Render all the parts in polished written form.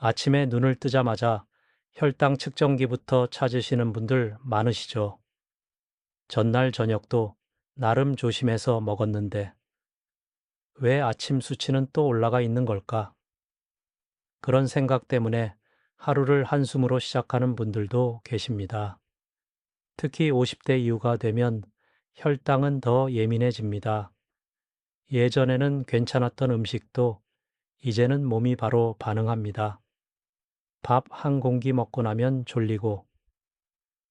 아침에 눈을 뜨자마자 혈당 측정기부터 찾으시는 분들 많으시죠? 전날 저녁도 나름 조심해서 먹었는데 왜 아침 수치는 또 올라가 있는 걸까? 그런 생각 때문에 하루를 한숨으로 시작하는 분들도 계십니다. 특히 50대 이후가 되면 혈당은 더 예민해집니다. 예전에는 괜찮았던 음식도 이제는 몸이 바로 반응합니다. 밥 한 공기 먹고 나면 졸리고,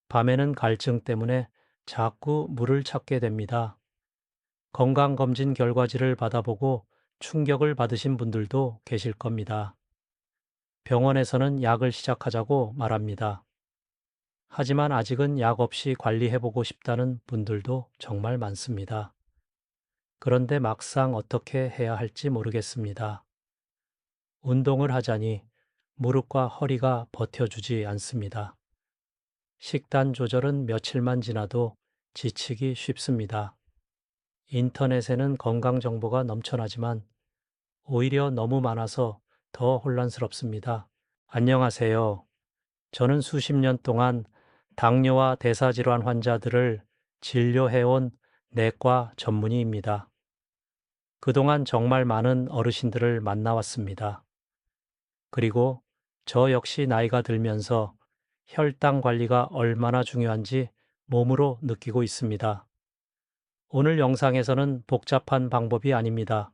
밤에는 갈증 때문에 자꾸 물을 찾게 됩니다. 건강검진 결과지를 받아보고 충격을 받으신 분들도 계실 겁니다. 병원에서는 약을 시작하자고 말합니다. 하지만 아직은 약 없이 관리해보고 싶다는 분들도 정말 많습니다. 그런데 막상 어떻게 해야 할지 모르겠습니다. 운동을 하자니 무릎과 허리가 버텨주지 않습니다. 식단 조절은 며칠만 지나도 지치기 쉽습니다. 인터넷에는 건강 정보가 넘쳐나지만 오히려 너무 많아서 더 혼란스럽습니다. 안녕하세요. 저는 수십 년 동안 당뇨와 대사질환 환자들을 진료해온 내과 전문의입니다. 그동안 정말 많은 어르신들을 만나왔습니다. 그리고 저 역시 나이가 들면서 혈당 관리가 얼마나 중요한지 몸으로 느끼고 있습니다. 오늘 영상에서는 복잡한 방법이 아닙니다.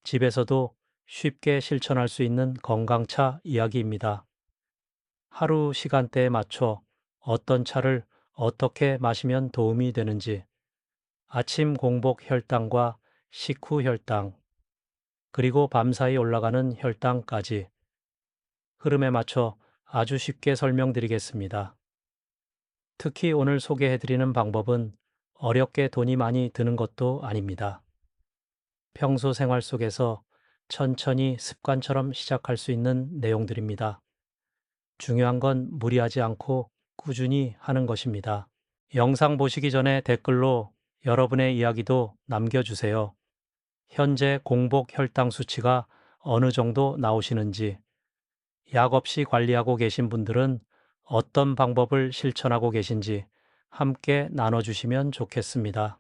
집에서도 쉽게 실천할 수 있는 건강차 이야기입니다. 하루 시간대에 맞춰 어떤 차를 어떻게 마시면 도움이 되는지, 아침 공복 혈당과 식후 혈당, 그리고 밤사이 올라가는 혈당까지 흐름에 맞춰 아주 쉽게 설명드리겠습니다. 특히 오늘 소개해드리는 방법은 어렵게 돈이 많이 드는 것도 아닙니다. 평소 생활 속에서 천천히 습관처럼 시작할 수 있는 내용들입니다. 중요한 건 무리하지 않고 꾸준히 하는 것입니다. 영상 보시기 전에 댓글로 여러분의 이야기도 남겨주세요. 현재 공복 혈당 수치가 어느 정도 나오시는지, 약 없이 관리하고 계신 분들은 어떤 방법을 실천하고 계신지 함께 나눠주시면 좋겠습니다.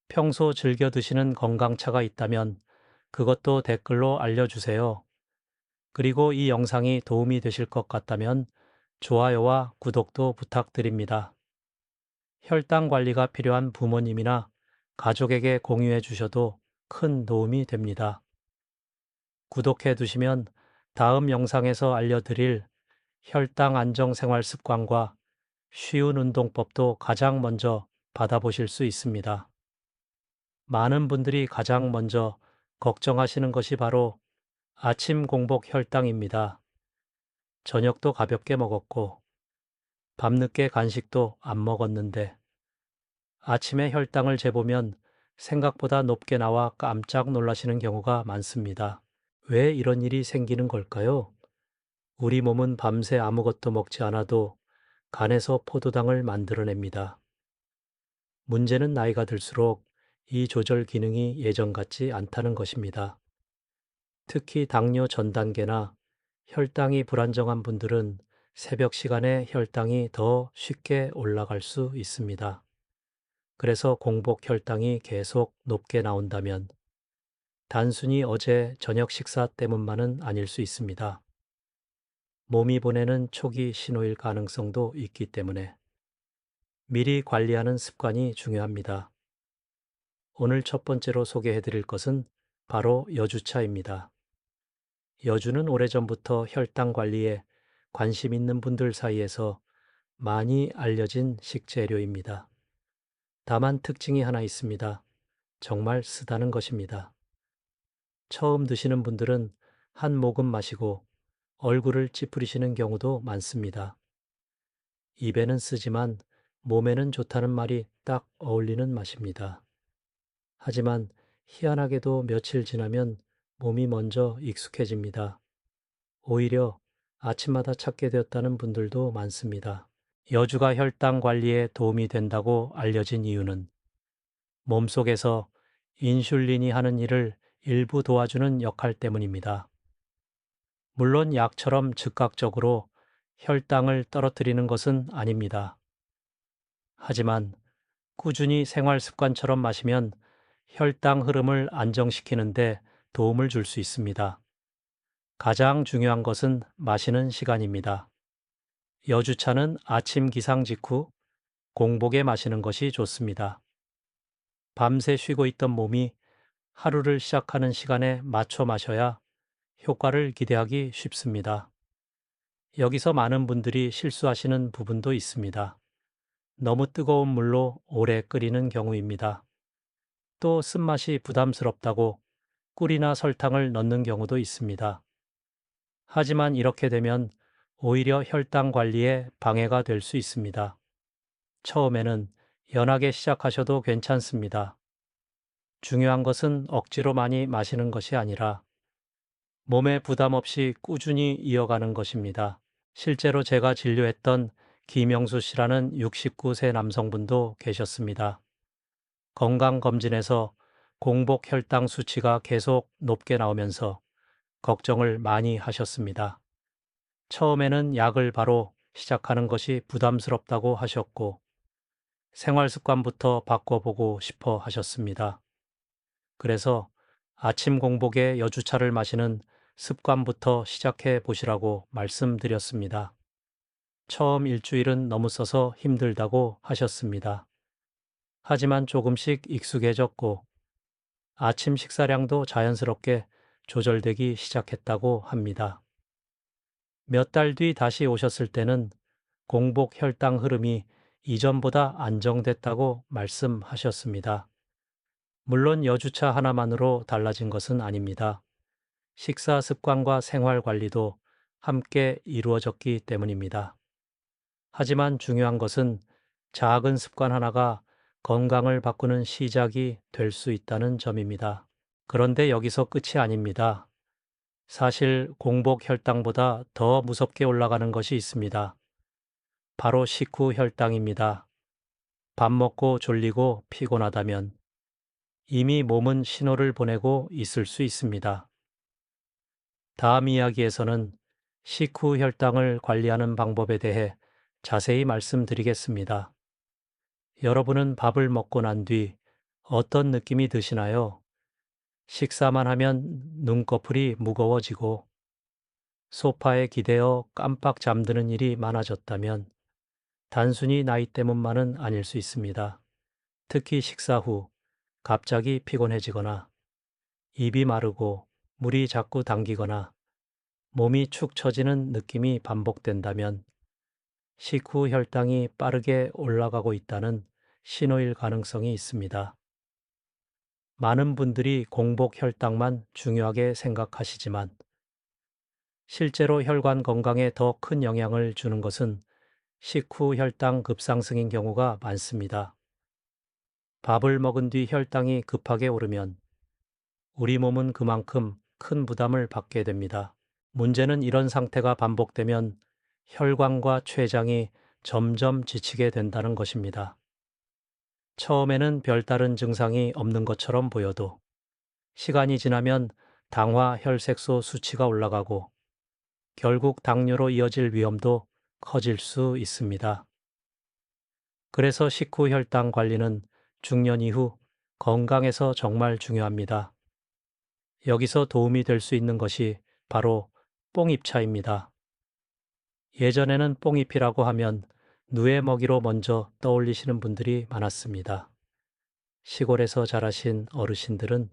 평소 즐겨 드시는 건강차가 있다면 그것도 댓글로 알려주세요. 그리고 이 영상이 도움이 되실 것 같다면 좋아요와 구독도 부탁드립니다. 혈당 관리가 필요한 부모님이나 가족에게 공유해 주셔도 큰 도움이 됩니다. 구독해 두시면 다음 영상에서 알려드릴 혈당 안정 생활 습관과 쉬운 운동법도 가장 먼저 받아보실 수 있습니다. 많은 분들이 가장 먼저 걱정하시는 것이 바로 아침 공복 혈당입니다. 저녁도 가볍게 먹었고, 밤늦게 간식도 안 먹었는데, 아침에 혈당을 재보면 생각보다 높게 나와 깜짝 놀라시는 경우가 많습니다. 왜 이런 일이 생기는 걸까요? 우리 몸은 밤새 아무것도 먹지 않아도 간에서 포도당을 만들어냅니다. 문제는 나이가 들수록 이 조절 기능이 예전 같지 않다는 것입니다. 특히 당뇨 전 단계나 혈당이 불안정한 분들은 새벽 시간에 혈당이 더 쉽게 올라갈 수 있습니다. 그래서 공복 혈당이 계속 높게 나온다면 단순히 어제 저녁 식사 때문만은 아닐 수 있습니다. 몸이 보내는 초기 신호일 가능성도 있기 때문에 미리 관리하는 습관이 중요합니다. 오늘 첫 번째로 소개해 드릴 것은 바로 여주차입니다. 여주는 오래전부터 혈당 관리에 관심 있는 분들 사이에서 많이 알려진 식재료입니다. 다만 특징이 하나 있습니다. 정말 쓰다는 것입니다. 처음 드시는 분들은 한 모금 마시고 얼굴을 찌푸리시는 경우도 많습니다. 입에는 쓰지만 몸에는 좋다는 말이 딱 어울리는 맛입니다. 하지만 희한하게도 며칠 지나면 몸이 먼저 익숙해집니다. 오히려 아침마다 찾게 되었다는 분들도 많습니다. 여주가 혈당 관리에 도움이 된다고 알려진 이유는 몸속에서 인슐린이 하는 일을 일부 도와주는 역할 때문입니다. 물론 약처럼 즉각적으로 혈당을 떨어뜨리는 것은 아닙니다. 하지만 꾸준히 생활 습관처럼 마시면 혈당 흐름을 안정시키는데 도움을 줄 수 있습니다. 가장 중요한 것은 마시는 시간입니다. 여주차는 아침 기상 직후 공복에 마시는 것이 좋습니다. 밤새 쉬고 있던 몸이 하루를 시작하는 시간에 맞춰 마셔야 효과를 기대하기 쉽습니다. 여기서 많은 분들이 실수하시는 부분도 있습니다. 너무 뜨거운 물로 오래 끓이는 경우입니다. 또 쓴맛이 부담스럽다고 꿀이나 설탕을 넣는 경우도 있습니다. 하지만 이렇게 되면 오히려 혈당 관리에 방해가 될 수 있습니다. 처음에는 연하게 시작하셔도 괜찮습니다. 중요한 것은 억지로 많이 마시는 것이 아니라 몸에 부담 없이 꾸준히 이어가는 것입니다. 실제로 제가 진료했던 김영수 씨라는 69세 남성분도 계셨습니다. 건강검진에서 공복 혈당 수치가 계속 높게 나오면서 걱정을 많이 하셨습니다. 처음에는 약을 바로 시작하는 것이 부담스럽다고 하셨고 생활 습관부터 바꿔보고 싶어 하셨습니다. 그래서 아침 공복에 여주차를 마시는 습관부터 시작해 보시라고 말씀드렸습니다. 처음 일주일은 너무 써서 힘들다고 하셨습니다. 하지만 조금씩 익숙해졌고 아침 식사량도 자연스럽게 조절되기 시작했다고 합니다. 몇 달 뒤 다시 오셨을 때는 공복 혈당 흐름이 이전보다 안정됐다고 말씀하셨습니다. 물론 여주차 하나만으로 달라진 것은 아닙니다. 식사 습관과 생활 관리도 함께 이루어졌기 때문입니다. 하지만 중요한 것은 작은 습관 하나가 건강을 바꾸는 시작이 될 수 있다는 점입니다. 그런데 여기서 끝이 아닙니다. 사실 공복 혈당보다 더 무섭게 올라가는 것이 있습니다. 바로 식후 혈당입니다. 밥 먹고 졸리고 피곤하다면 이미 몸은 신호를 보내고 있을 수 있습니다. 다음 이야기에서는 식후 혈당을 관리하는 방법에 대해 자세히 말씀드리겠습니다. 여러분은 밥을 먹고 난 뒤 어떤 느낌이 드시나요? 식사만 하면 눈꺼풀이 무거워지고 소파에 기대어 깜빡 잠드는 일이 많아졌다면 단순히 나이 때문만은 아닐 수 있습니다. 특히 식사 후 갑자기 피곤해지거나 입이 마르고 물이 자꾸 당기거나 몸이 축 처지는 느낌이 반복된다면 식후 혈당이 빠르게 올라가고 있다는 신호일 가능성이 있습니다. 많은 분들이 공복 혈당만 중요하게 생각하시지만 실제로 혈관 건강에 더 큰 영향을 주는 것은 식후 혈당 급상승인 경우가 많습니다. 밥을 먹은 뒤 혈당이 급하게 오르면 우리 몸은 그만큼 큰 부담을 받게 됩니다. 문제는 이런 상태가 반복되면 혈관과 췌장이 점점 지치게 된다는 것입니다. 처음에는 별다른 증상이 없는 것처럼 보여도 시간이 지나면 당화 혈색소 수치가 올라가고 결국 당뇨로 이어질 위험도 커질 수 있습니다. 그래서 식후 혈당 관리는 중년 이후 건강에서 정말 중요합니다. 여기서 도움이 될 수 있는 것이 바로 뽕잎차입니다. 예전에는 뽕잎이라고 하면 누에 먹이로 먼저 떠올리시는 분들이 많았습니다. 시골에서 자라신 어르신들은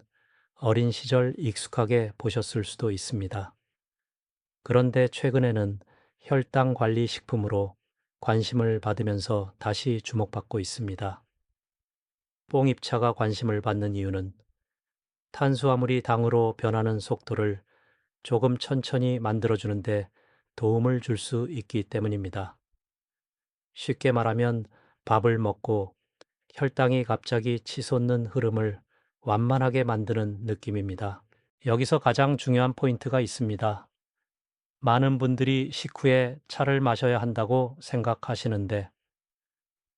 어린 시절 익숙하게 보셨을 수도 있습니다. 그런데 최근에는 혈당 관리 식품으로 관심을 받으면서 다시 주목받고 있습니다. 뽕잎차가 관심을 받는 이유는 탄수화물이 당으로 변하는 속도를 조금 천천히 만들어주는데 도움을 줄 수 있기 때문입니다. 쉽게 말하면 밥을 먹고 혈당이 갑자기 치솟는 흐름을 완만하게 만드는 느낌입니다. 여기서 가장 중요한 포인트가 있습니다. 많은 분들이 식후에 차를 마셔야 한다고 생각하시는데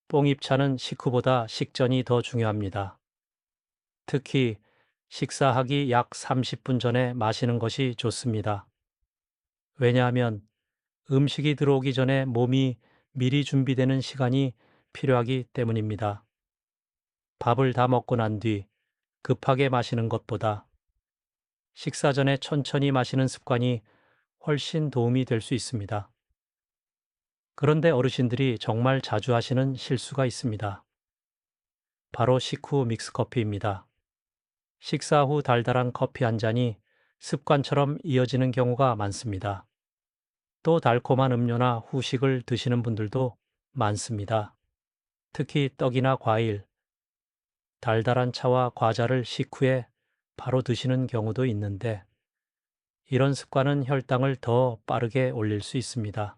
뽕잎차는 식후보다 식전이 더 중요합니다. 특히 식사하기 약 30분 전에 마시는 것이 좋습니다. 왜냐하면 음식이 들어오기 전에 몸이 미리 준비되는 시간이 필요하기 때문입니다. 밥을 다 먹고 난 뒤 급하게 마시는 것보다 식사 전에 천천히 마시는 습관이 훨씬 도움이 될 수 있습니다. 그런데 어르신들이 정말 자주 하시는 실수가 있습니다. 바로 식후 믹스커피입니다. 식사 후 달달한 커피 한 잔이 습관처럼 이어지는 경우가 많습니다. 또 달콤한 음료나 후식을 드시는 분들도 많습니다. 특히 떡이나 과일, 달달한 차와 과자를 식후에 바로 드시는 경우도 있는데 이런 습관은 혈당을 더 빠르게 올릴 수 있습니다.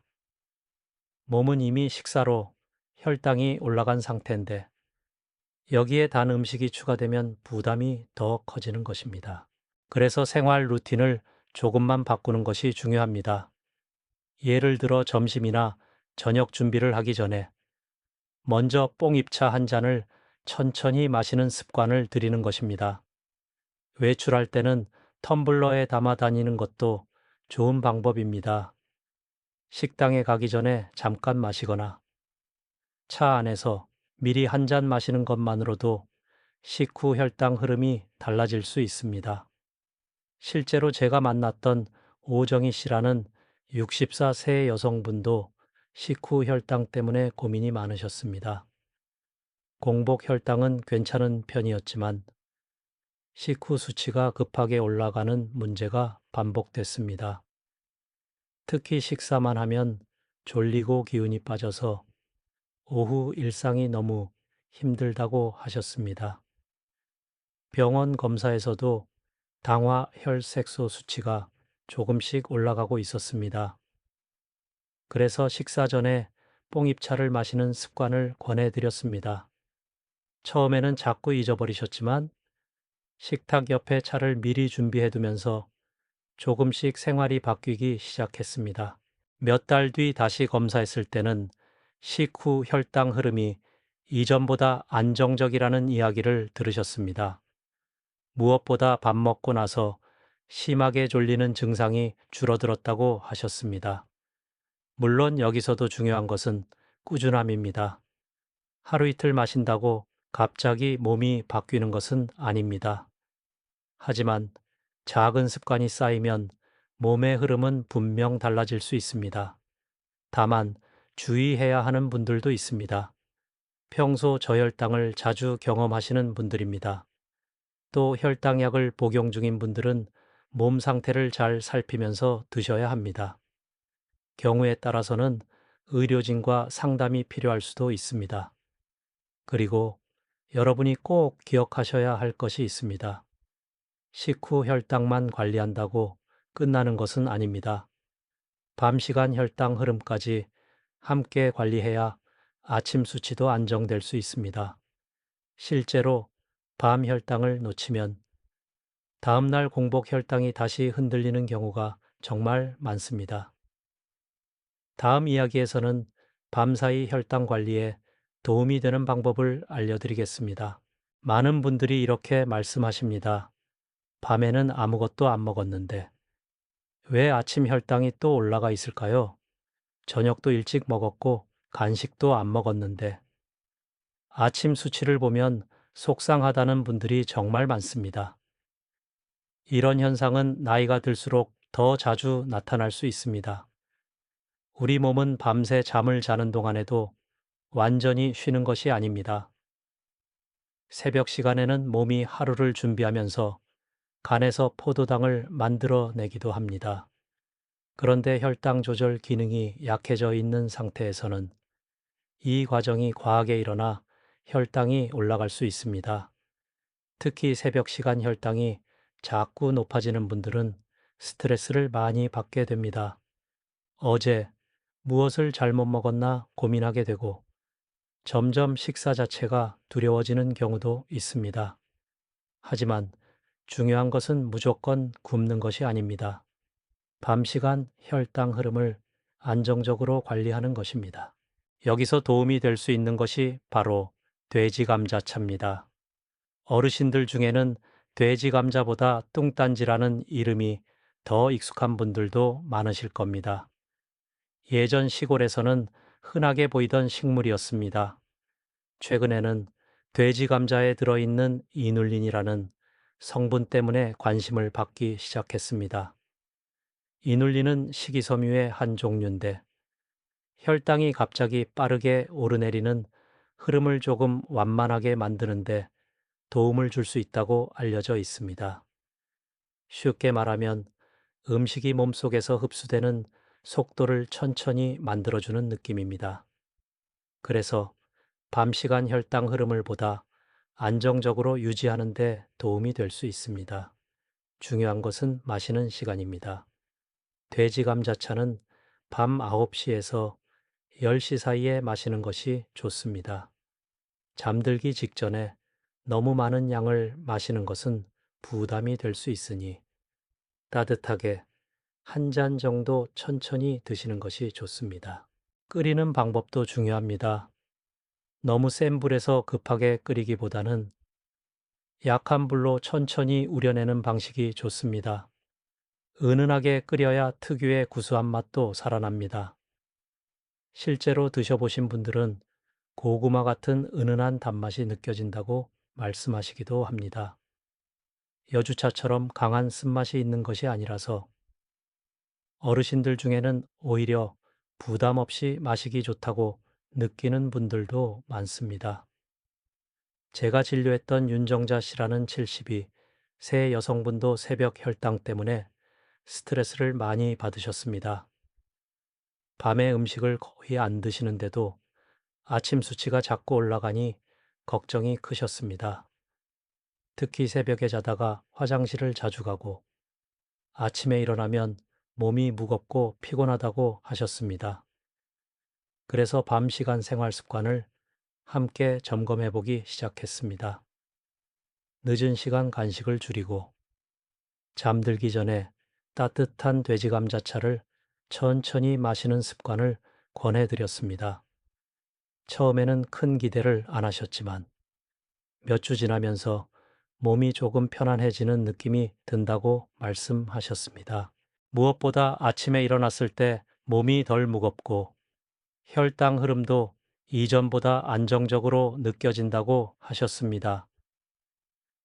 몸은 이미 식사로 혈당이 올라간 상태인데 여기에 단 음식이 추가되면 부담이 더 커지는 것입니다. 그래서 생활 루틴을 조금만 바꾸는 것이 중요합니다. 예를 들어 점심이나 저녁 준비를 하기 전에 먼저 뽕입차 한 잔을 천천히 마시는 습관을 들이는 것입니다. 외출할 때는 텀블러에 담아 다니는 것도 좋은 방법입니다. 식당에 가기 전에 잠깐 마시거나 차 안에서 미리 한 잔 마시는 것만으로도 식후 혈당 흐름이 달라질 수 있습니다. 실제로 제가 만났던 오정희 씨라는 64세 여성분도 식후 혈당 때문에 고민이 많으셨습니다. 공복 혈당은 괜찮은 편이었지만 식후 수치가 급하게 올라가는 문제가 반복됐습니다. 특히 식사만 하면 졸리고 기운이 빠져서 오후 일상이 너무 힘들다고 하셨습니다. 병원 검사에서도 당화 혈색소 수치가 조금씩 올라가고 있었습니다. 그래서 식사 전에 뽕잎차를 마시는 습관을 권해드렸습니다. 처음에는 자꾸 잊어버리셨지만 식탁 옆에 차를 미리 준비해두면서 조금씩 생활이 바뀌기 시작했습니다. 몇 달 뒤 다시 검사했을 때는 식후 혈당 흐름이 이전보다 안정적이라는 이야기를 들으셨습니다. 무엇보다 밥 먹고 나서 심하게 졸리는 증상이 줄어들었다고 하셨습니다. 물론 여기서도 중요한 것은 꾸준함입니다. 하루 이틀 마신다고 갑자기 몸이 바뀌는 것은 아닙니다. 하지만 작은 습관이 쌓이면 몸의 흐름은 분명 달라질 수 있습니다. 다만 주의해야 하는 분들도 있습니다. 평소 저혈당을 자주 경험하시는 분들입니다. 또 혈당약을 복용 중인 분들은 몸 상태를 잘 살피면서 드셔야 합니다. 경우에 따라서는 의료진과 상담이 필요할 수도 있습니다. 그리고 여러분이 꼭 기억하셔야 할 것이 있습니다. 식후 혈당만 관리한다고 끝나는 것은 아닙니다. 밤 시간 혈당 흐름까지 함께 관리해야 아침 수치도 안정될 수 있습니다. 실제로 밤 혈당을 놓치면 다음날 공복 혈당이 다시 흔들리는 경우가 정말 많습니다. 다음 이야기에서는 밤사이 혈당 관리에 도움이 되는 방법을 알려드리겠습니다. 많은 분들이 이렇게 말씀하십니다. 밤에는 아무것도 안 먹었는데 왜 아침 혈당이 또 올라가 있을까요? 저녁도 일찍 먹었고 간식도 안 먹었는데 아침 수치를 보면 속상하다는 분들이 정말 많습니다. 이런 현상은 나이가 들수록 더 자주 나타날 수 있습니다. 우리 몸은 밤새 잠을 자는 동안에도 완전히 쉬는 것이 아닙니다. 새벽 시간에는 몸이 하루를 준비하면서 간에서 포도당을 만들어내기도 합니다. 그런데 혈당 조절 기능이 약해져 있는 상태에서는 이 과정이 과하게 일어나 혈당이 올라갈 수 있습니다. 특히 새벽 시간 혈당이 자꾸 높아지는 분들은 스트레스를 많이 받게 됩니다. 어제 무엇을 잘못 먹었나 고민하게 되고 점점 식사 자체가 두려워지는 경우도 있습니다. 하지만 중요한 것은 무조건 굶는 것이 아닙니다. 밤 시간 혈당 흐름을 안정적으로 관리하는 것입니다. 여기서 도움이 될 수 있는 것이 바로 돼지 감자차입니다. 어르신들 중에는 돼지 감자보다 뚱딴지라는 이름이 더 익숙한 분들도 많으실 겁니다. 예전 시골에서는 흔하게 보이던 식물이었습니다. 최근에는 돼지 감자에 들어있는 이눌린이라는 성분 때문에 관심을 받기 시작했습니다. 이눌린은 식이섬유의 한 종류인데 혈당이 갑자기 빠르게 오르내리는 흐름을 조금 완만하게 만드는데 도움을 줄 수 있다고 알려져 있습니다. 쉽게 말하면 음식이 몸속에서 흡수되는 속도를 천천히 만들어주는 느낌입니다. 그래서 밤 시간 혈당 흐름을 보다 안정적으로 유지하는 데 도움이 될 수 있습니다. 중요한 것은 마시는 시간입니다. 돼지 감자차는 밤 9시에서 10시 사이에 마시는 것이 좋습니다. 잠들기 직전에 너무 많은 양을 마시는 것은 부담이 될 수 있으니 따뜻하게 한 잔 정도 천천히 드시는 것이 좋습니다. 끓이는 방법도 중요합니다. 너무 센 불에서 급하게 끓이기보다는 약한 불로 천천히 우려내는 방식이 좋습니다. 은은하게 끓여야 특유의 구수한 맛도 살아납니다. 실제로 드셔보신 분들은 고구마 같은 은은한 단맛이 느껴진다고 말씀하시기도 합니다. 여주차처럼 강한 쓴맛이 있는 것이 아니라서 어르신들 중에는 오히려 부담 없이 마시기 좋다고 느끼는 분들도 많습니다. 제가 진료했던 윤정자 씨라는 72, 세 여성분도 새벽 혈당 때문에 스트레스를 많이 받으셨습니다. 밤에 음식을 거의 안 드시는데도 아침 수치가 자꾸 올라가니 걱정이 크셨습니다. 특히 새벽에 자다가 화장실을 자주 가고 아침에 일어나면 몸이 무겁고 피곤하다고 하셨습니다. 그래서 밤 시간 생활 습관을 함께 점검해 보기 시작했습니다. 늦은 시간 간식을 줄이고 잠들기 전에 따뜻한 돼지 감자차를 천천히 마시는 습관을 권해드렸습니다. 처음에는 큰 기대를 안 하셨지만 몇 주 지나면서 몸이 조금 편안해지는 느낌이 든다고 말씀하셨습니다. 무엇보다 아침에 일어났을 때 몸이 덜 무겁고 혈당 흐름도 이전보다 안정적으로 느껴진다고 하셨습니다.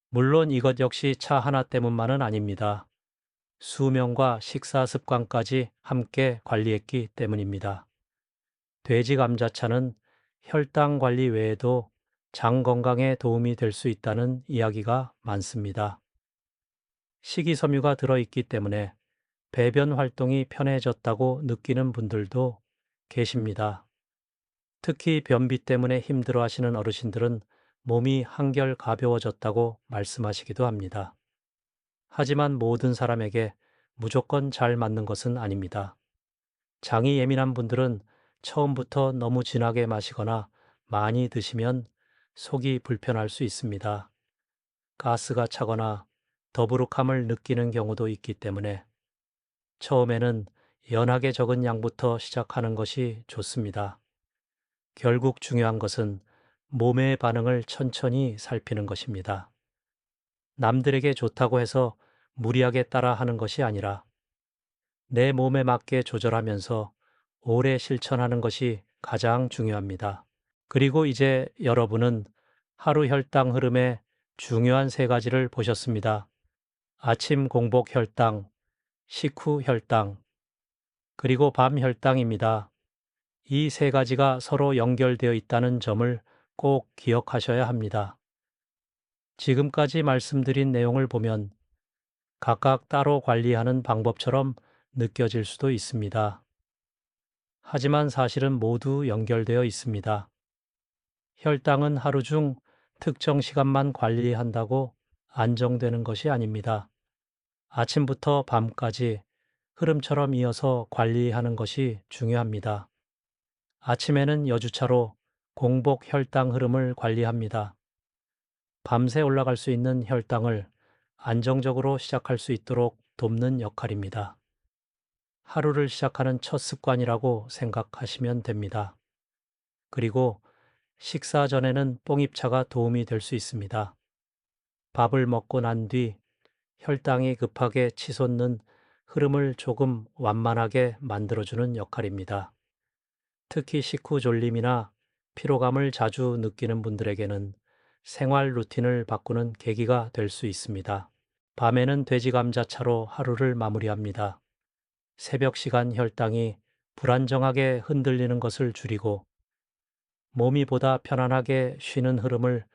물론 이것 역시 차 하나 때문만은 아닙니다. 수면과 식사 습관까지 함께 관리했기 때문입니다. 돼지 감자차는 혈당 관리 외에도 장 건강에 도움이 될 수 있다는 이야기가 많습니다. 식이섬유가 들어있기 때문에 배변 활동이 편해졌다고 느끼는 분들도 계십니다. 특히 변비 때문에 힘들어 하시는 어르신들은 몸이 한결 가벼워졌다고 말씀하시기도 합니다. 하지만 모든 사람에게 무조건 잘 맞는 것은 아닙니다. 장이 예민한 분들은 처음부터 너무 진하게 마시거나 많이 드시면 속이 불편할 수 있습니다. 가스가 차거나 더부룩함을 느끼는 경우도 있기 때문에 처음에는 연하게 적은 양부터 시작하는 것이 좋습니다. 결국 중요한 것은 몸의 반응을 천천히 살피는 것입니다. 남들에게 좋다고 해서 무리하게 따라 하는 것이 아니라 내 몸에 맞게 조절하면서 오래 실천하는 것이 가장 중요합니다. 그리고 이제 여러분은 하루 혈당 흐름의 중요한 세 가지를 보셨습니다. 아침 공복 혈당, 식후 혈당, 그리고 밤 혈당입니다. 이 세 가지가 서로 연결되어 있다는 점을 꼭 기억하셔야 합니다. 지금까지 말씀드린 내용을 보면 각각 따로 관리하는 방법처럼 느껴질 수도 있습니다. 하지만 사실은 모두 연결되어 있습니다. 혈당은 하루 중 특정 시간만 관리한다고 안정되는 것이 아닙니다. 아침부터 밤까지 흐름처럼 이어서 관리하는 것이 중요합니다. 아침에는 여주차로 공복 혈당 흐름을 관리합니다. 밤새 올라갈 수 있는 혈당을 안정적으로 시작할 수 있도록 돕는 역할입니다. 하루를 시작하는 첫 습관이라고 생각하시면 됩니다. 그리고 식사 전에는 뽕입차가 도움이 될 수 있습니다. 밥을 먹고 난 뒤 혈당이 급하게 치솟는 흐름을 조금 완만하게 만들어주는 역할입니다. 특히 식후 졸림이나 피로감을 자주 느끼는 분들에게는 생활 루틴을 바꾸는 계기가 될 수 있습니다. 밤에는 돼지 감자차로 하루를 마무리합니다. 새벽 시간 혈당이 불안정하게 흔들리는 것을 줄이고 몸이 보다 편안하게 쉬는 흐름을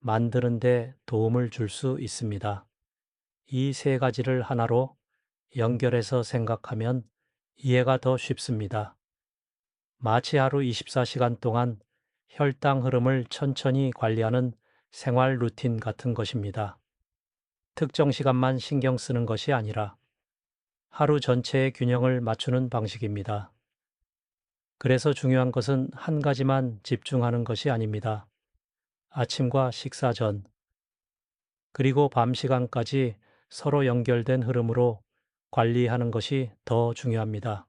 만드는 데 도움을 줄 수 있습니다. 이 세 가지를 하나로 연결해서 생각하면 이해가 더 쉽습니다. 마치 하루 24시간 동안 혈당 흐름을 천천히 관리하는 생활 루틴 같은 것입니다. 특정 시간만 신경 쓰는 것이 아니라 하루 전체의 균형을 맞추는 방식입니다. 그래서 중요한 것은 한 가지만 집중하는 것이 아닙니다. 아침과 식사 전, 그리고 밤 시간까지 서로 연결된 흐름으로 관리하는 것이 더 중요합니다.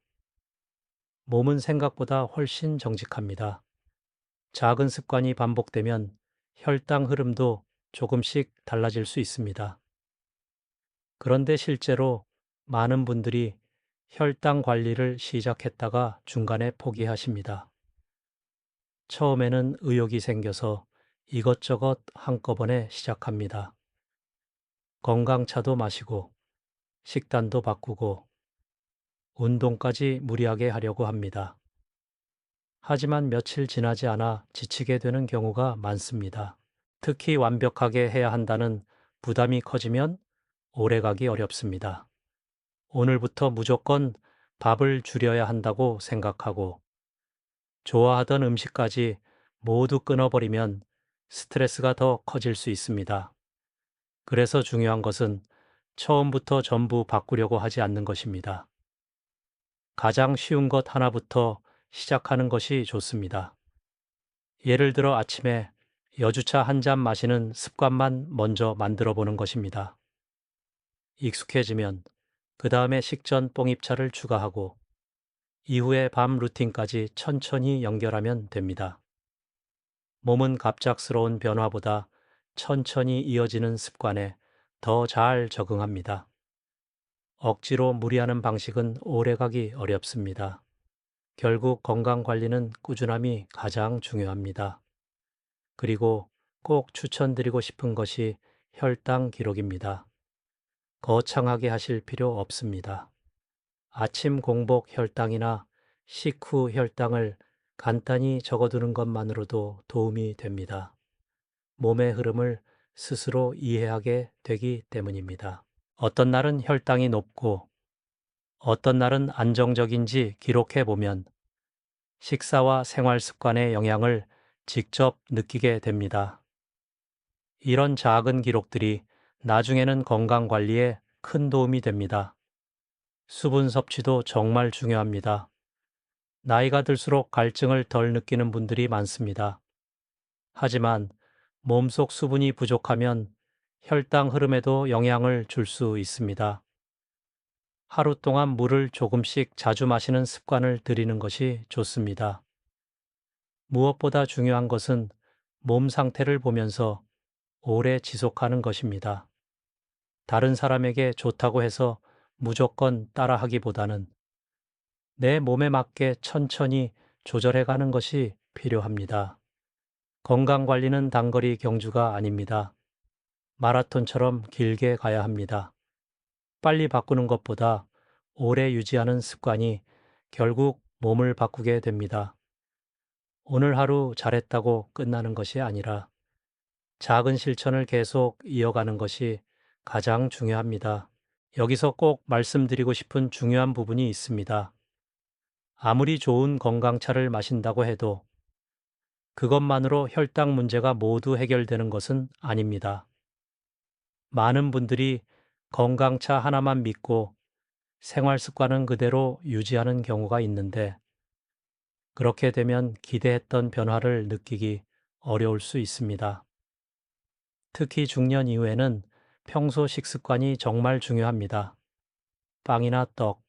몸은 생각보다 훨씬 정직합니다. 작은 습관이 반복되면 혈당 흐름도 조금씩 달라질 수 있습니다. 그런데 실제로 많은 분들이 혈당 관리를 시작했다가 중간에 포기하십니다. 처음에는 의욕이 생겨서 이것저것 한꺼번에 시작합니다. 건강차도 마시고, 식단도 바꾸고, 운동까지 무리하게 하려고 합니다. 하지만 며칠 지나지 않아 지치게 되는 경우가 많습니다. 특히 완벽하게 해야 한다는 부담이 커지면 오래가기 어렵습니다. 오늘부터 무조건 밥을 줄여야 한다고 생각하고 좋아하던 음식까지 모두 끊어버리면 스트레스가 더 커질 수 있습니다. 그래서 중요한 것은 처음부터 전부 바꾸려고 하지 않는 것입니다. 가장 쉬운 것 하나부터 시작하는 것이 좋습니다. 예를 들어 아침에 여주차 한 잔 마시는 습관만 먼저 만들어 보는 것입니다. 익숙해지면 그 다음에 식전 뽕잎차를 추가하고 이후에 밤 루틴까지 천천히 연결하면 됩니다. 몸은 갑작스러운 변화보다 천천히 이어지는 습관에 더 잘 적응합니다. 억지로 무리하는 방식은 오래가기 어렵습니다. 결국 건강 관리는 꾸준함이 가장 중요합니다. 그리고 꼭 추천드리고 싶은 것이 혈당 기록입니다. 거창하게 하실 필요 없습니다. 아침 공복 혈당이나 식후 혈당을 간단히 적어두는 것만으로도 도움이 됩니다. 몸의 흐름을 스스로 이해하게 되기 때문입니다. 어떤 날은 혈당이 높고 어떤 날은 안정적인지 기록해 보면 식사와 생활 습관의 영향을 직접 느끼게 됩니다. 이런 작은 기록들이 나중에는 건강 관리에 큰 도움이 됩니다. 수분 섭취도 정말 중요합니다. 나이가 들수록 갈증을 덜 느끼는 분들이 많습니다. 하지만 몸속 수분이 부족하면 혈당 흐름에도 영향을 줄 수 있습니다. 하루 동안 물을 조금씩 자주 마시는 습관을 들이는 것이 좋습니다. 무엇보다 중요한 것은 몸 상태를 보면서 오래 지속하는 것입니다. 다른 사람에게 좋다고 해서 무조건 따라하기보다는 내 몸에 맞게 천천히 조절해 가는 것이 필요합니다. 건강 관리는 단거리 경주가 아닙니다. 마라톤처럼 길게 가야 합니다. 빨리 바꾸는 것보다 오래 유지하는 습관이 결국 몸을 바꾸게 됩니다. 오늘 하루 잘했다고 끝나는 것이 아니라 작은 실천을 계속 이어가는 것이 가장 중요합니다. 여기서 꼭 말씀드리고 싶은 중요한 부분이 있습니다. 아무리 좋은 건강차를 마신다고 해도 그것만으로 혈당 문제가 모두 해결되는 것은 아닙니다. 많은 분들이 건강차 하나만 믿고 생활 습관은 그대로 유지하는 경우가 있는데 그렇게 되면 기대했던 변화를 느끼기 어려울 수 있습니다. 특히 중년 이후에는 평소 식습관이 정말 중요합니다. 빵이나 떡,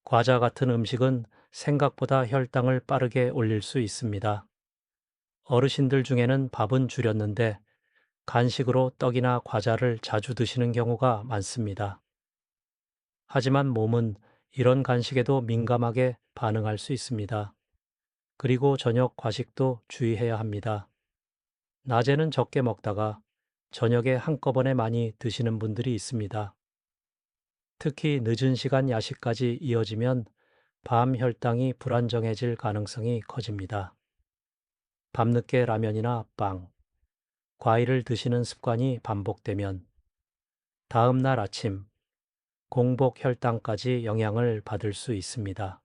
과자 같은 음식은 생각보다 혈당을 빠르게 올릴 수 있습니다. 어르신들 중에는 밥은 줄였는데 간식으로 떡이나 과자를 자주 드시는 경우가 많습니다. 하지만 몸은 이런 간식에도 민감하게 반응할 수 있습니다. 그리고 저녁 과식도 주의해야 합니다. 낮에는 적게 먹다가 저녁에 한꺼번에 많이 드시는 분들이 있습니다. 특히 늦은 시간 야식까지 이어지면 밤 혈당이 불안정해질 가능성이 커집니다. 밤늦게 라면이나 빵, 과일을 드시는 습관이 반복되면 다음 날 아침 공복 혈당까지 영향을 받을 수 있습니다.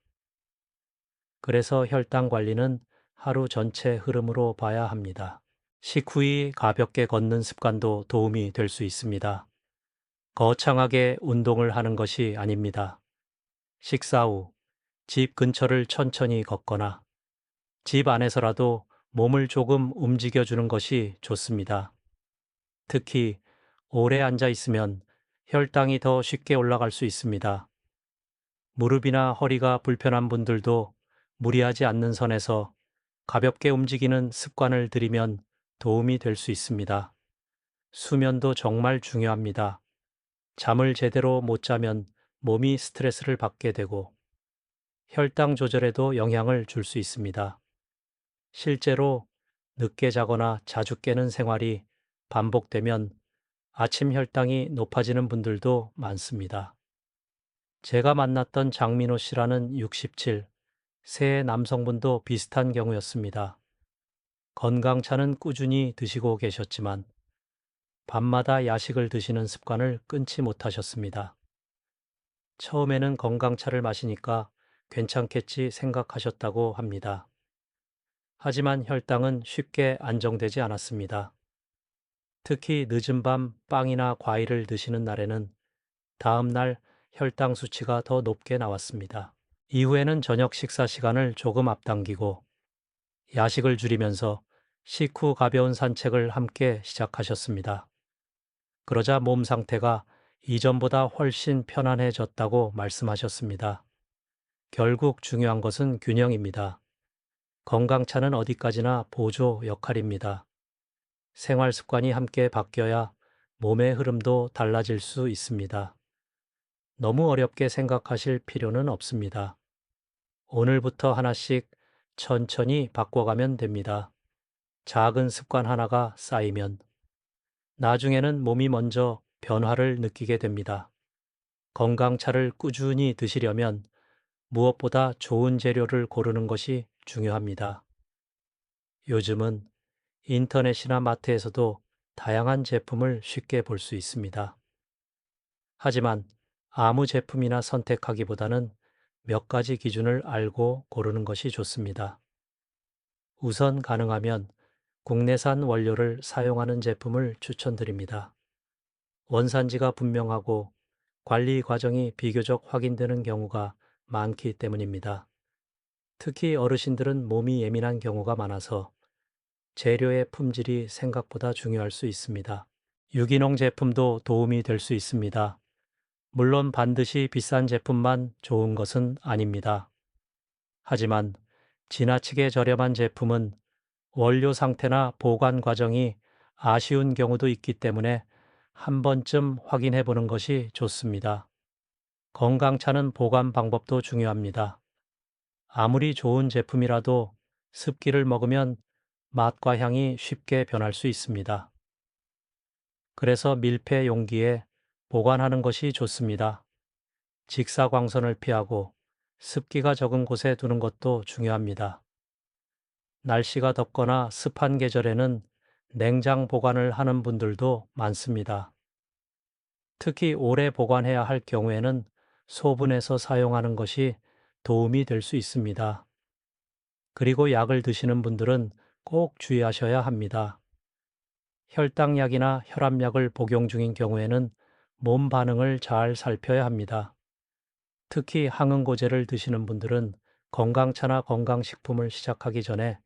그래서 혈당 관리는 하루 전체 흐름으로 봐야 합니다. 식후에 가볍게 걷는 습관도 도움이 될 수 있습니다. 거창하게 운동을 하는 것이 아닙니다. 식사 후 집 근처를 천천히 걷거나 집 안에서라도 몸을 조금 움직여주는 것이 좋습니다. 특히 오래 앉아 있으면 혈당이 더 쉽게 올라갈 수 있습니다. 무릎이나 허리가 불편한 분들도 무리하지 않는 선에서 가볍게 움직이는 습관을 들이면 도움이 될 수 있습니다. 수면도 정말 중요합니다. 잠을 제대로 못 자면 몸이 스트레스를 받게 되고 혈당 조절에도 영향을 줄 수 있습니다. 실제로 늦게 자거나 자주 깨는 생활이 반복되면 아침 혈당이 높아지는 분들도 많습니다. 제가 만났던 장민호 씨라는 67세 남성분도 비슷한 경우였습니다. 건강차는 꾸준히 드시고 계셨지만 밤마다 야식을 드시는 습관을 끊지 못하셨습니다. 처음에는 건강차를 마시니까 괜찮겠지 생각하셨다고 합니다. 하지만 혈당은 쉽게 안정되지 않았습니다. 특히 늦은 밤 빵이나 과일을 드시는 날에는 다음 날 혈당 수치가 더 높게 나왔습니다. 이후에는 저녁 식사 시간을 조금 앞당기고 야식을 줄이면서 식후 가벼운 산책을 함께 시작하셨습니다. 그러자 몸 상태가 이전보다 훨씬 편안해졌다고 말씀하셨습니다. 결국 중요한 것은 균형입니다. 건강차는 어디까지나 보조 역할입니다. 생활 습관이 함께 바뀌어야 몸의 흐름도 달라질 수 있습니다. 너무 어렵게 생각하실 필요는 없습니다. 오늘부터 하나씩 천천히 바꿔가면 됩니다. 작은 습관 하나가 쌓이면 나중에는 몸이 먼저 변화를 느끼게 됩니다. 건강차를 꾸준히 드시려면 무엇보다 좋은 재료를 고르는 것이 중요합니다. 요즘은 인터넷이나 마트에서도 다양한 제품을 쉽게 볼 수 있습니다. 하지만 아무 제품이나 선택하기보다는 몇 가지 기준을 알고 고르는 것이 좋습니다. 우선 가능하면 국내산 원료를 사용하는 제품을 추천드립니다. 원산지가 분명하고 관리 과정이 비교적 확인되는 경우가 많기 때문입니다. 특히 어르신들은 몸이 예민한 경우가 많아서 재료의 품질이 생각보다 중요할 수 있습니다. 유기농 제품도 도움이 될 수 있습니다. 물론 반드시 비싼 제품만 좋은 것은 아닙니다. 하지만 지나치게 저렴한 제품은 원료 상태나 보관 과정이 아쉬운 경우도 있기 때문에 한 번쯤 확인해 보는 것이 좋습니다. 건강차는 보관 방법도 중요합니다. 아무리 좋은 제품이라도 습기를 먹으면 맛과 향이 쉽게 변할 수 있습니다. 그래서 밀폐 용기에 보관하는 것이 좋습니다. 직사광선을 피하고 습기가 적은 곳에 두는 것도 중요합니다. 날씨가 덥거나 습한 계절에는 냉장 보관을 하는 분들도 많습니다. 특히 오래 보관해야 할 경우에는 소분해서 사용하는 것이 도움이 될 수 있습니다. 그리고 약을 드시는 분들은 꼭 주의하셔야 합니다. 혈당약이나 혈압약을 복용 중인 경우에는 몸 반응을 잘 살펴야 합니다. 특히 항응고제를 드시는 분들은 건강차나 건강식품을 시작하기 전에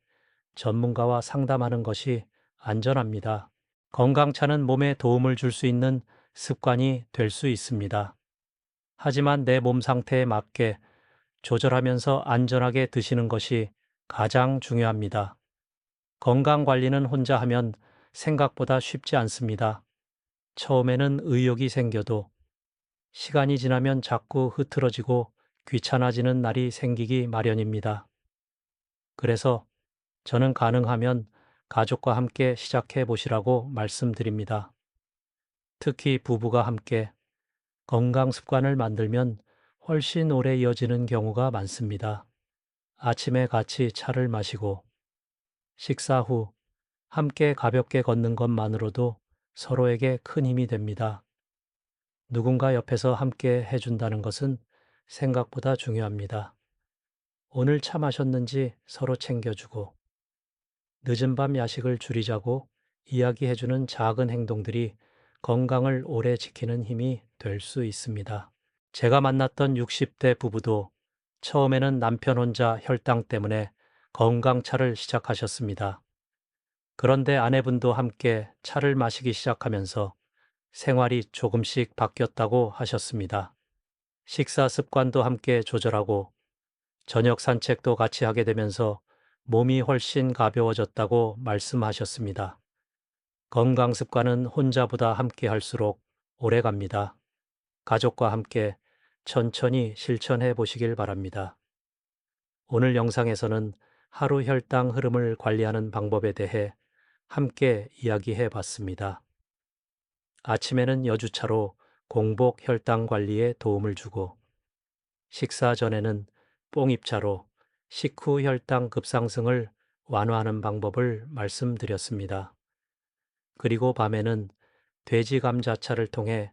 전문가와 상담하는 것이 안전합니다. 건강차는 몸에 도움을 줄 수 있는 습관이 될 수 있습니다. 하지만 내 몸 상태에 맞게 조절하면서 안전하게 드시는 것이 가장 중요합니다. 건강 관리는 혼자 하면 생각보다 쉽지 않습니다. 처음에는 의욕이 생겨도 시간이 지나면 자꾸 흐트러지고 귀찮아지는 날이 생기기 마련입니다. 그래서 저는 가능하면 가족과 함께 시작해 보시라고 말씀드립니다. 특히 부부가 함께 건강 습관을 만들면 훨씬 오래 이어지는 경우가 많습니다. 아침에 같이 차를 마시고 식사 후 함께 가볍게 걷는 것만으로도 서로에게 큰 힘이 됩니다. 누군가 옆에서 함께 해준다는 것은 생각보다 중요합니다. 오늘 차 마셨는지 서로 챙겨주고 늦은 밤 야식을 줄이자고 이야기해주는 작은 행동들이 건강을 오래 지키는 힘이 될 수 있습니다. 제가 만났던 60대 부부도 처음에는 남편 혼자 혈당 때문에 건강차를 시작하셨습니다. 그런데 아내분도 함께 차를 마시기 시작하면서 생활이 조금씩 바뀌었다고 하셨습니다. 식사 습관도 함께 조절하고 저녁 산책도 같이 하게 되면서 몸이 훨씬 가벼워졌다고 말씀하셨습니다. 건강 습관은 혼자보다 함께 할수록 오래 갑니다. 가족과 함께 천천히 실천해 보시길 바랍니다. 오늘 영상에서는 하루 혈당 흐름을 관리하는 방법에 대해 함께 이야기해 봤습니다. 아침에는 여주차로 공복 혈당 관리에 도움을 주고, 식사 전에는 뽕입차로 식후 혈당 급상승을 완화하는 방법을 말씀드렸습니다. 그리고 밤에는 돼지 감자차를 통해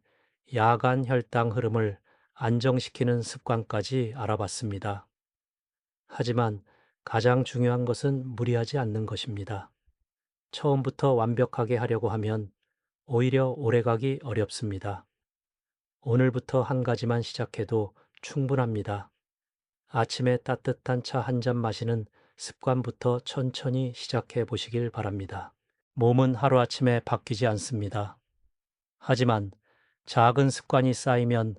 야간 혈당 흐름을 안정시키는 습관까지 알아봤습니다. 하지만 가장 중요한 것은 무리하지 않는 것입니다. 처음부터 완벽하게 하려고 하면 오히려 오래가기 어렵습니다. 오늘부터 한 가지만 시작해도 충분합니다. 아침에 따뜻한 차 한 잔 마시는 습관부터 천천히 시작해 보시길 바랍니다. 몸은 하루아침에 바뀌지 않습니다. 하지만 작은 습관이 쌓이면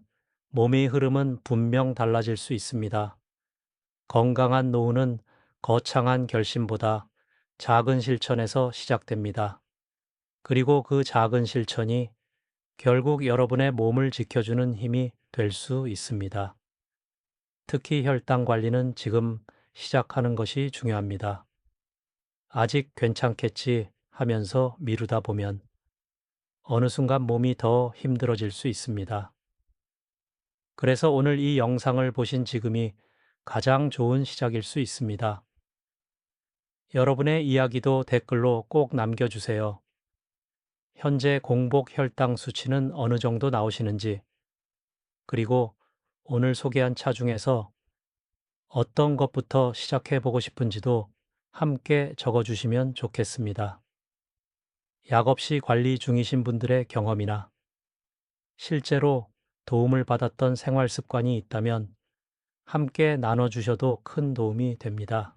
몸의 흐름은 분명 달라질 수 있습니다. 건강한 노후는 거창한 결심보다 작은 실천에서 시작됩니다. 그리고 그 작은 실천이 결국 여러분의 몸을 지켜주는 힘이 될 수 있습니다. 특히 혈당 관리는 지금 시작하는 것이 중요합니다. 아직 괜찮겠지 하면서 미루다 보면 어느 순간 몸이 더 힘들어질 수 있습니다. 그래서 오늘 이 영상을 보신 지금이 가장 좋은 시작일 수 있습니다. 여러분의 이야기도 댓글로 꼭 남겨주세요. 현재 공복 혈당 수치는 어느 정도 나오시는지, 그리고 오늘 소개한 차 중에서 어떤 것부터 시작해 보고 싶은지도 함께 적어주시면 좋겠습니다. 약 없이 관리 중이신 분들의 경험이나 실제로 도움을 받았던 생활 습관이 있다면 함께 나눠주셔도 큰 도움이 됩니다.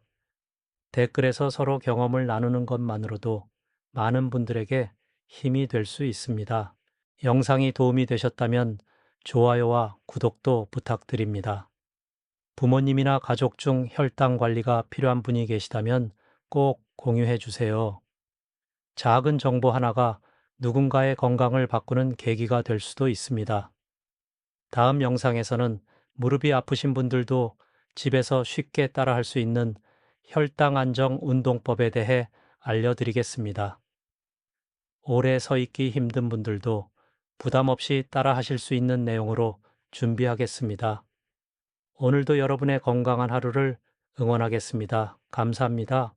댓글에서 서로 경험을 나누는 것만으로도 많은 분들에게 힘이 될 수 있습니다. 영상이 도움이 되셨다면 좋아요와 구독도 부탁드립니다. 부모님이나 가족 중 혈당 관리가 필요한 분이 계시다면 꼭 공유해 주세요. 작은 정보 하나가 누군가의 건강을 바꾸는 계기가 될 수도 있습니다. 다음 영상에서는 무릎이 아프신 분들도 집에서 쉽게 따라할 수 있는 혈당 안정 운동법에 대해 알려드리겠습니다. 오래 서 있기 힘든 분들도 부담 없이 따라 하실 수 있는 내용으로 준비하겠습니다. 오늘도 여러분의 건강한 하루를 응원하겠습니다. 감사합니다.